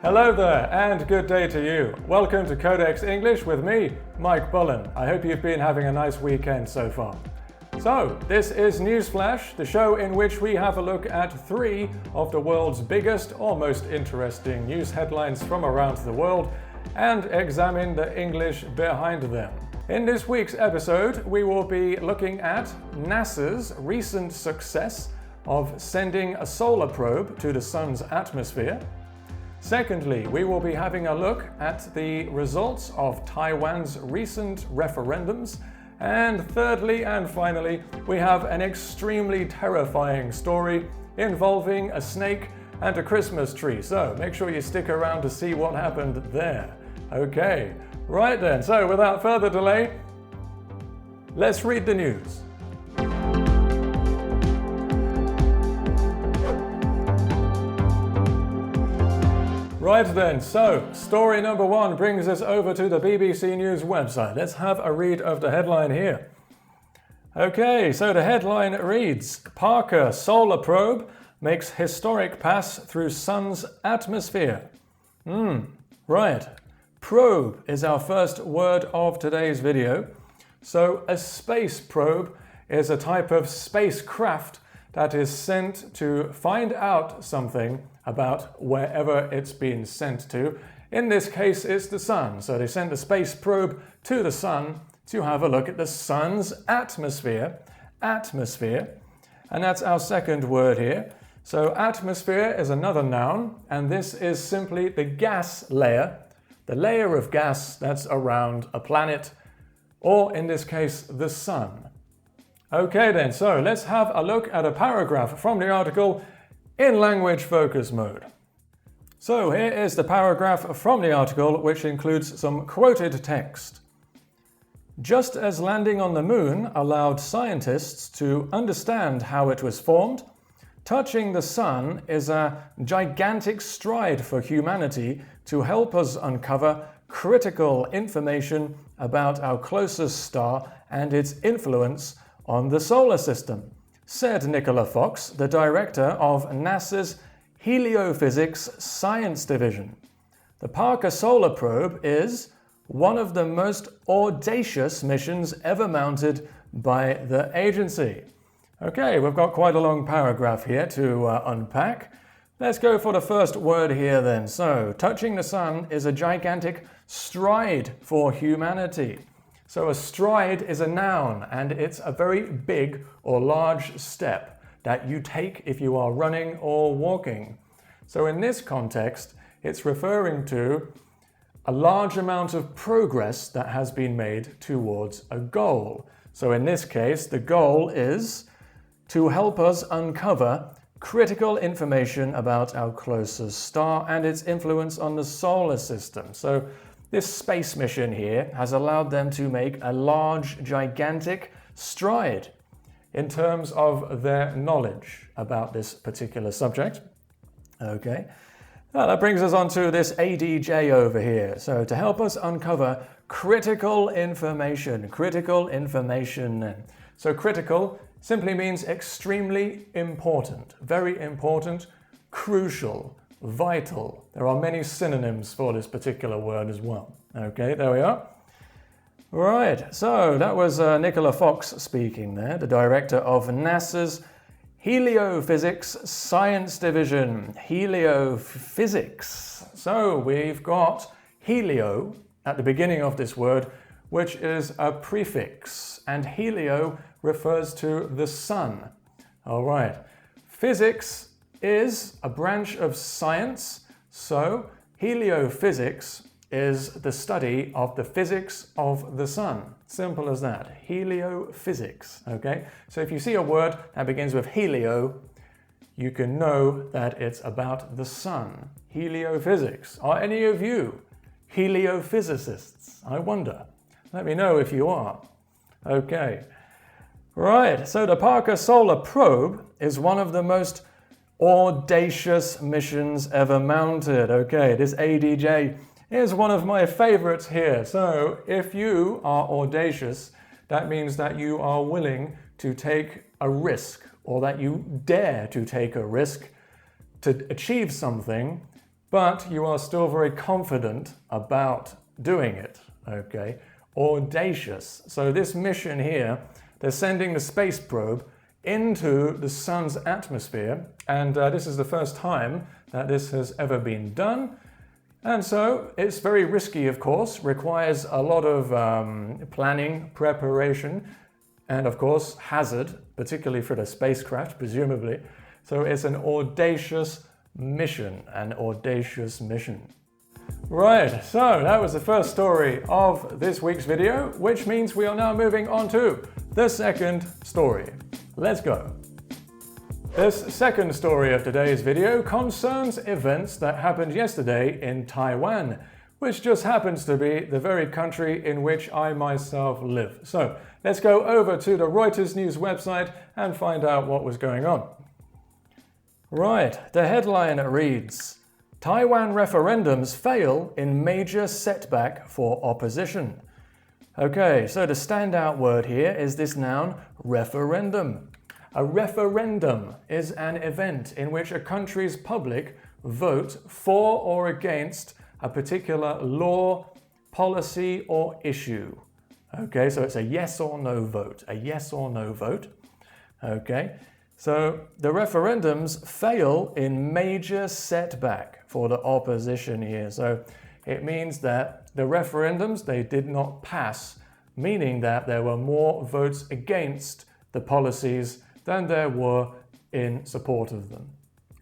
Hello there and good day to you. Welcome to Codex English with me, Mike Bullen. I hope you've been having a nice weekend so far. So, this is Newsflash, the show in which we have a look at 3 of the world's biggest or most interesting news headlines from around the world and examine the English behind them. In this week's episode, we will be looking at NASA's recent success of sending a solar probe to the sun's atmosphere. Secondly, we will be having a look at the results of Taiwan's recent referendums. And thirdly and finally, we have an extremely terrifying story involving a snake and a Christmas tree. So make sure you stick around to see what happened there. Okay, right then, so without further delay, let's read the news. Right then, so story number 1 brings us over to the BBC News website. Let's have a read of the headline here. Okay, so the headline reads, Parker solar probe makes historic pass through sun's atmosphere. Right. Probe is our first word of today's video. So a space probe is a type of spacecraft that is sent to find out something about wherever it's been sent to. In this case, it's the sun. So they sent a space probe to the sun to have a look at the sun's atmosphere. Atmosphere. And that's our second word here. So atmosphere is another noun, and this is simply the gas layer, the layer of gas that's around a planet, or in this case, the sun. Okay then, so let's have a look at a paragraph from the article in language focus mode. So here is the paragraph from the article, which includes some quoted text. Just as landing on the moon allowed scientists to understand how it was formed, touching the sun is a gigantic stride for humanity to help us uncover critical information about our closest star and its influence on the solar system, said Nicola Fox, the director of NASA's Heliophysics Science Division. The Parker Solar Probe is one of the most audacious missions ever mounted by the agency. Okay, we've got quite a long paragraph here to unpack. Let's go for the first word here then. So, touching the sun is a gigantic stride for humanity. So a stride is a noun, and it's a very big or large step that you take if you are running or walking. So in this context, it's referring to a large amount of progress that has been made towards a goal. So in this case, the goal is to help us uncover critical information about our closest star and its influence on the solar system. So this space mission here has allowed them to make a large, gigantic stride in terms of their knowledge about this particular subject. Okay, now that brings us on to this ADJ over here. So to help us uncover critical information. So critical simply means extremely important, very important, crucial, vital. There are many synonyms for this particular word as well. Okay, there we are. Right, so that was Nicola Fox speaking there, the director of NASA's Heliophysics Science Division. Heliophysics. So we've got helio at the beginning of this word, which is a prefix, and helio refers to the sun. All right, physics is a branch of science, so heliophysics is the study of the physics of the sun. Simple as that. Heliophysics, okay? So if you see a word that begins with helio, you can know that it's about the sun. Heliophysics. Are any of you heliophysicists? I wonder. Let me know if you are. Okay. Right, so the Parker Solar Probe is one of the most audacious missions ever mounted. Okay, this ADJ is one of my favorites here. So if you are audacious, that means that you are willing to take a risk, or that you dare to take a risk to achieve something but you are still very confident about doing it, okay? Audacious. So this mission here, they're sending the space probe into the sun's atmosphere, and this is the first time that this has ever been done. And so it's very risky, of course, requires a lot of planning, preparation, and of course hazard, particularly for the spacecraft, presumably. So it's an audacious mission, Right, so that was the first story of this week's video, which means we are now moving on to the second story. Let's go. This second story of today's video concerns events that happened yesterday in Taiwan, which just happens to be the very country in which I myself live. So let's go over to the Reuters news website and find out what was going on. Right, the headline reads, Taiwan referendums fail in major setback for opposition. Okay, so the standout word here is this noun, referendum. A referendum is an event in which a country's public vote for or against a particular law, policy, or issue. Okay, so it's a yes or no vote, Okay, so the referendums fail in major setback for the opposition here. So it means that the referendums, they did not pass, meaning that there were more votes against the policies than there were in support of them.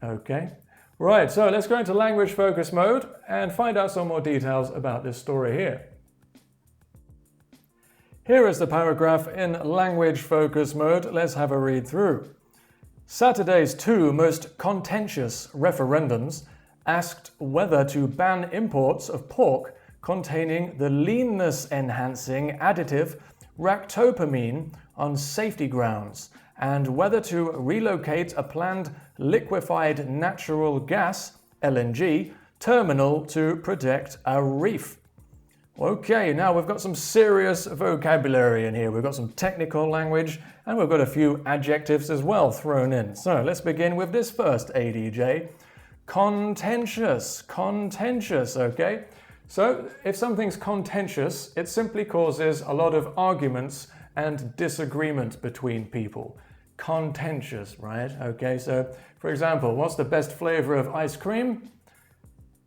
Okay, right, so let's go into language focus mode and find out some more details about this story here. Here is the paragraph in language focus mode. Let's have a read through. Saturday's two most contentious referendums asked whether to ban imports of pork containing the leanness-enhancing additive ractopamine on safety grounds, and whether to relocate a planned liquefied natural gas, LNG, terminal to protect a reef. Okay, now we've got some serious vocabulary in here. We've got some technical language, and we've got a few adjectives as well thrown in. So let's begin with this first ADJ. Contentious, okay? So if something's contentious, it simply causes a lot of arguments and disagreement between people. Contentious, right? Okay, so for example, what's the best flavor of ice cream?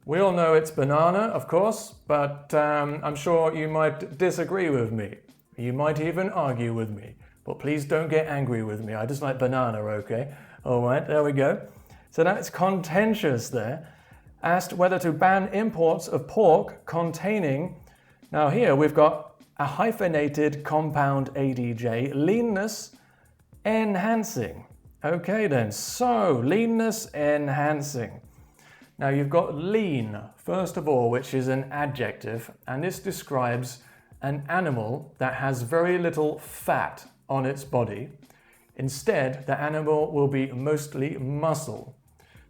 We all know it's banana, of course, but I'm sure you might disagree with me. You might even argue with me, but please don't get angry with me. I just like banana, okay? All right, there we go. So that's contentious there. Asked whether to ban imports of pork containing, now here we've got a hyphenated compound ADJ, leanness enhancing. Okay then, so leanness enhancing. Now you've got lean, first of all, which is an adjective, and this describes an animal that has very little fat on its body. Instead, the animal will be mostly muscle.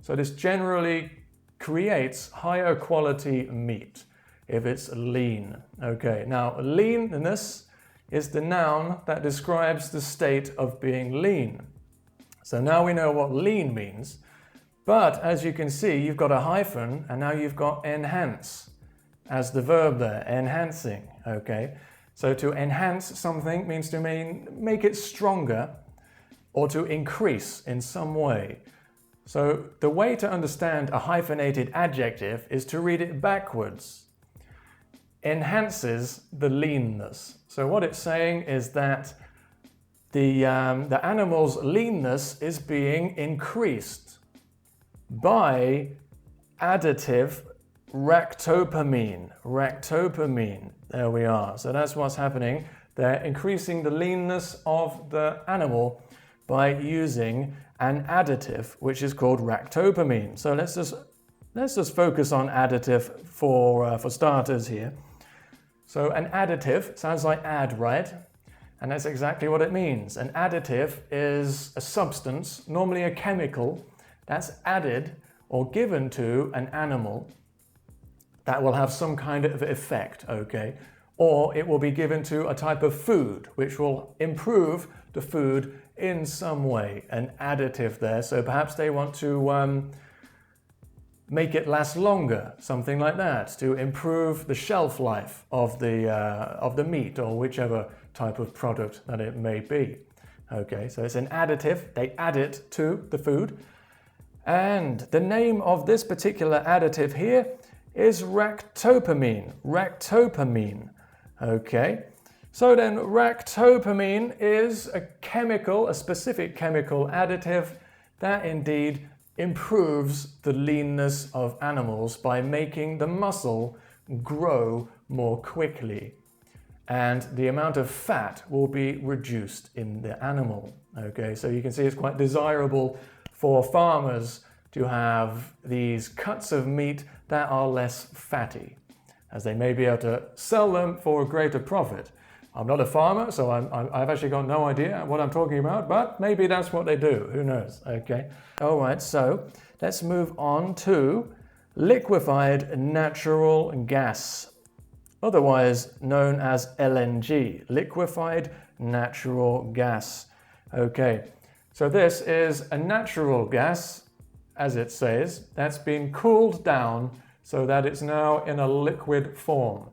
So this generally creates higher quality meat if it's lean. Okay, now leanness is the noun that describes the state of being lean. So now we know what lean means, but as you can see, you've got a hyphen and now you've got enhance as the verb there, enhancing, okay? So to enhance something means to make it stronger or to increase in some way. So the way to understand a hyphenated adjective is to read it backwards. Enhances the leanness. So what it's saying is that the animal's leanness is being increased by additive ractopamine. Ractopamine, there we are. So that's what's happening. They're increasing the leanness of the animal by using an additive, which is called ractopamine. So let's just focus on additive for starters here. So an additive sounds like add, right? And that's exactly what it means. An additive is a substance, normally a chemical, that's added or given to an animal that will have some kind of effect, okay? Or it will be given to a type of food, which will improve the food in some way, an additive there. So perhaps they want to make it last longer, something like that, to improve the shelf life of the meat or whichever type of product that it may be. Okay, so it's an additive, they add it to the food. And the name of this particular additive here is ractopamine. Ractopamine. Okay, so then ractopamine is a chemical, a specific chemical additive that indeed improves the leanness of animals by making the muscle grow more quickly. And the amount of fat will be reduced in the animal. Okay, so you can see it's quite desirable for farmers to have these cuts of meat that are less fatty, as they may be able to sell them for a greater profit. I'm not a farmer, so I've actually got no idea what I'm talking about, but maybe that's what they do, who knows, okay? All right, so let's move on to liquefied natural gas, otherwise known as LNG, liquefied natural gas. Okay, so this is a natural gas, as it says, that's been cooled down so that it's now in a liquid form.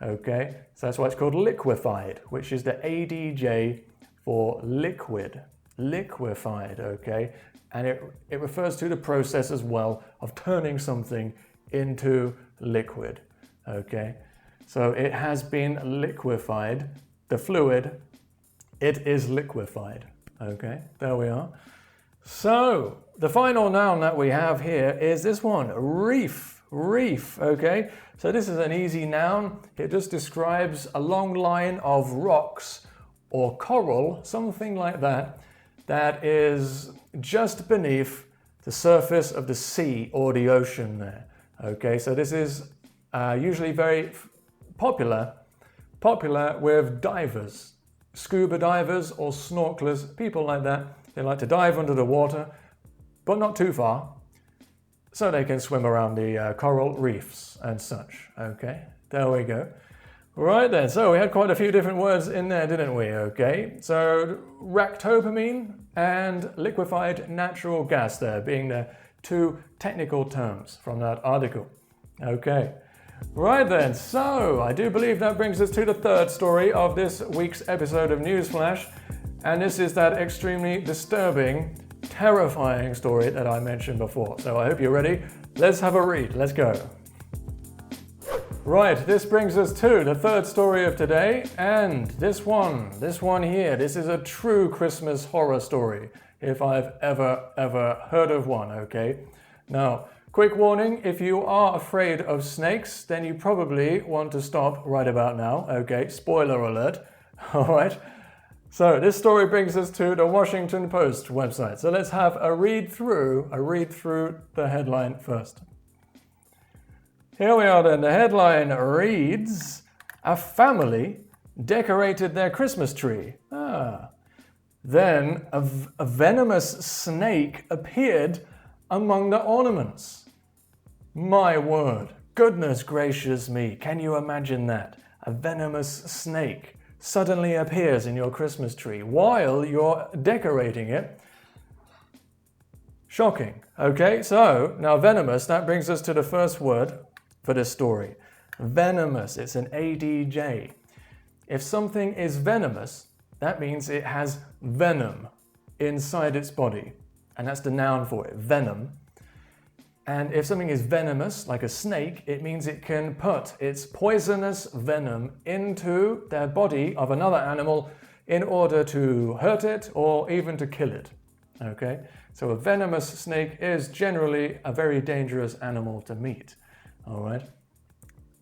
Okay, so that's why it's called liquefied, which is the ADJ for liquid, liquefied, okay? And it refers to the process as well of turning something into liquid, okay? So it has been liquefied, the fluid, it is liquefied, okay? There we are. So the final noun that we have here is this one, reef. Reef, okay? So this is an easy noun. It just describes a long line of rocks or coral, something like that, that is just beneath the surface of the sea or the ocean there. Okay, so this is usually very popular with divers, scuba divers or snorkelers, people like that. They like to dive under the water, but not too far, so they can swim around the coral reefs and such. Okay, there we go. Right then, so we had quite a few different words in there, didn't we? Okay, so ractopamine and liquefied natural gas there being the two technical terms from that article. Okay, right then, so I do believe that brings us to the third story of this week's episode of Newsflash, and this is that extremely disturbing, terrifying story that I mentioned before. So I hope you're ready. Let's have a read. Let's go. Right, this brings us to the third story of today, and this one here, this is a true Christmas horror story, if I've ever heard of one, okay? Now, quick warning, if you are afraid of snakes, then you probably want to stop right about now, okay? Spoiler alert, all right? So this story brings us to the Washington Post website. So let's have a read through the headline first. Here we are then. The headline reads, "A family decorated their Christmas tree. Then a venomous snake appeared among the ornaments." My word, goodness gracious me, can you imagine that? A venomous snake suddenly appears in your Christmas tree while you're decorating it. Shocking. Okay, so now venomous, that brings us to the first word for this story. Venomous, it's an ADJ. If something is venomous, that means it has venom inside its body. And that's the noun for it, venom. And if something is venomous, like a snake, it means it can put its poisonous venom into the body of another animal in order to hurt it or even to kill it. Okay? So a venomous snake is generally a very dangerous animal to meet. All right?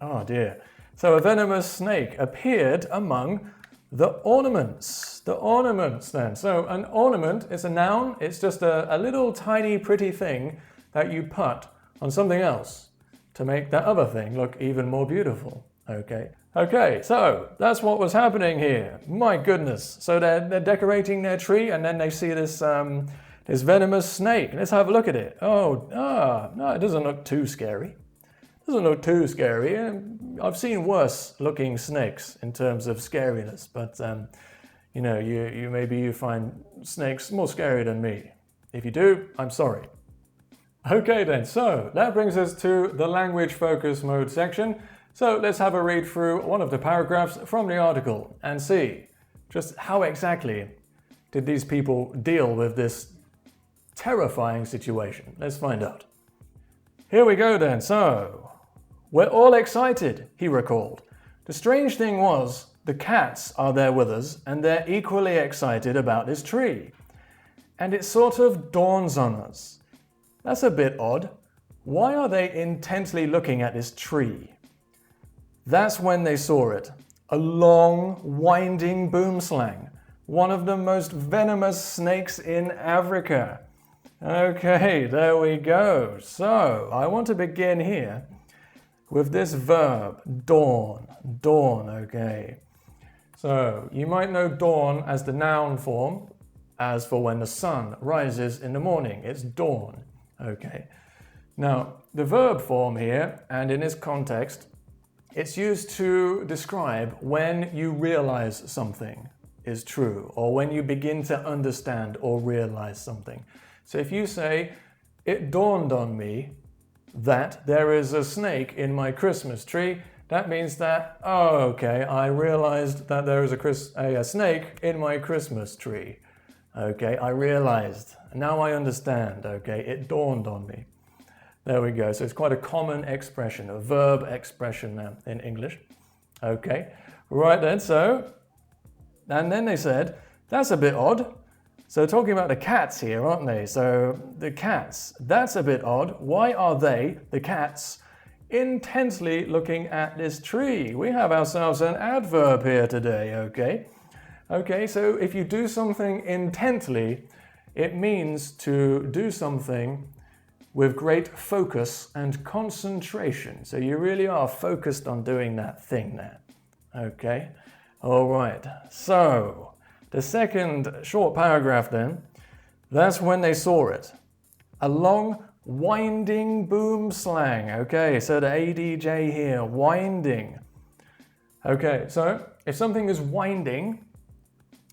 Oh dear. So a venomous snake appeared among the ornaments. The ornaments then. So an ornament is a noun. It's just a little tiny pretty thing that you put on something else to make that other thing look even more beautiful. Okay, so that's what was happening here. My goodness. So they're decorating their tree and then they see this this venomous snake. Let's have a look at it. No, it doesn't look too scary. Doesn't look too scary. I've seen worse looking snakes in terms of scariness, but you know, you maybe you find snakes more scary than me. If you do, I'm sorry. Okay then, so that brings us to the language focus mode section. So let's have a read through one of the paragraphs from the article and see just how exactly did these people deal with this terrifying situation. Let's find out. Here we go then. So, we're all excited, he recalled. The strange thing was, the cats are there with us and they're equally excited about this tree. And it sort of dawns on us. That's a bit odd. Why are they intently looking at this tree? That's when they saw it. A long, winding boomslang. One of the most venomous snakes in Africa. Okay, there we go. So, I want to begin here with this verb, dawn. Dawn, okay. So, you might know dawn as the noun form, as for when the sun rises in the morning. It's dawn. Okay. Now, the verb form here, and in this context, it's used to describe when you realize something is true, or when you begin to understand or realize something. So if you say, it dawned on me that there is a snake in my Christmas tree, that means that, oh, okay, I realized that there is a snake in my Christmas tree. Okay, I realized. Now I understand. Okay, it dawned on me. There we go. So it's quite a common expression, a verb expression now in English. Okay, right then. So, and then they said, that's a bit odd. So talking about the cats here, aren't they? So the cats, that's a bit odd. Why are they, the cats, intensely looking at this tree? We have ourselves an adverb here today, okay? Okay, so if you do something intently, it means to do something with great focus and concentration. So you really are focused on doing that thing there. Okay, all right. So the second short paragraph then, that's when they saw it. A long, winding boomslang. Okay, so the ADJ here, winding. Okay, so if something is winding,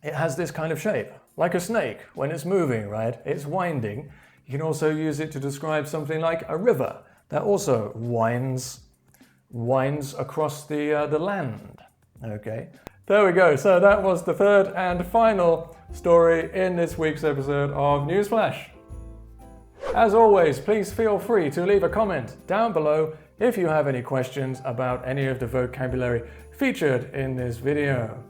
it has this kind of shape, like a snake when it's moving, right? It's winding. You can also use it to describe something like a river that also winds across the land. Okay, there we go. So that was the third and final story in this week's episode of Newsflash. As always, please feel free to leave a comment down below if you have any questions about any of the vocabulary featured in this video.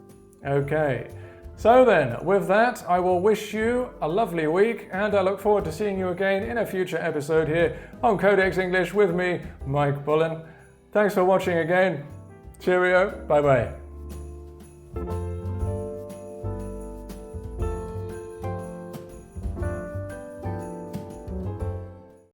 Okay. So then, with that, I will wish you a lovely week and I look forward to seeing you again in a future episode here on Codex English with me, Mike Bullen. Thanks for watching again. Cheerio. Bye bye.